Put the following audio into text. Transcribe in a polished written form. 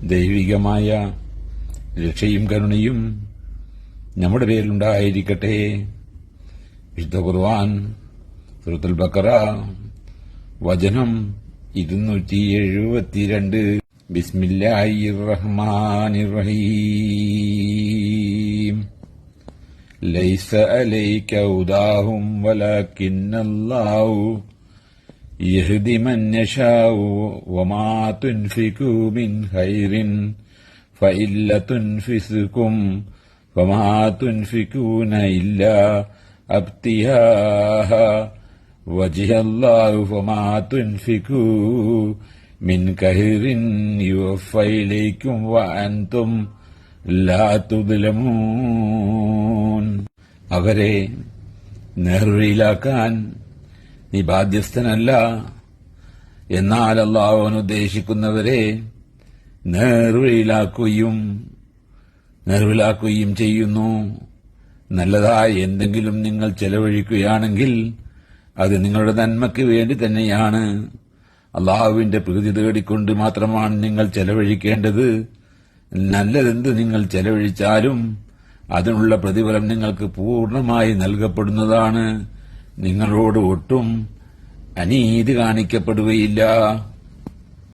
ദൈവികമായ രക്ഷയും കരുണയും നമ്മുടെ പേരിലുണ്ടായിരിക്കട്ടെ. വിശുദ്ധ ഖുർആൻ സൂറത്തുൽ ബഖറ വചനം 272. ബിസ്മില്ലാഹിർ റഹ്മാനിർ റഹീം. ലൈസ അലൈക ഹുദാഹും വലകിന്നല്ലാഹു യഹ്ദി മൻ യശാഉ വമാ തുൻഫികൂ മിൻ ഖൈറിൻ ഫഇല്ല തുൻഫിസുകും വമാ തുൻഫികൂന ഇല്ലാ അബ്തിഹാഹ വജ്ഹല്ലാഹു വമാ തുൻഫികൂ മിൻ ഖൈറിൻ യുവഫ ഇലൈക്കും വഅൻതും ലാ തുദ്ലമൂൻ. അവരെ നേർവഴിയിലാക്കാൻ നീ ബാധ്യസ്ഥനല്ല. എന്നാൽ അല്ലാഹു ഉദ്ദേശിക്കുന്നവരെ നേർവഴിയിലാക്കുകയും ചെയ്യുന്നു. നല്ലതായി എന്തെങ്കിലും നിങ്ങൾ ചെലവഴിക്കുകയാണെങ്കിൽ അത് നിങ്ങളുടെ നന്മയ്ക്ക് വേണ്ടി തന്നെയാണ്. അള്ളാഹുവിന്റെ പ്രീതി തേടിക്കൊണ്ട് മാത്രമാണ് നിങ്ങൾ ചെലവഴിക്കേണ്ടത്. നല്ലതെന്ത് നിങ്ങൾ ചെലവഴിച്ചാലും അതിനുള്ള പ്രതിഫലം നിങ്ങൾക്ക് പൂർണ്ണമായി നൽകപ്പെടുന്നതാണ്. നിങ്ങളോട് ഒട്ടും അനീതി കാണിക്കപ്പെടുകയില്ല.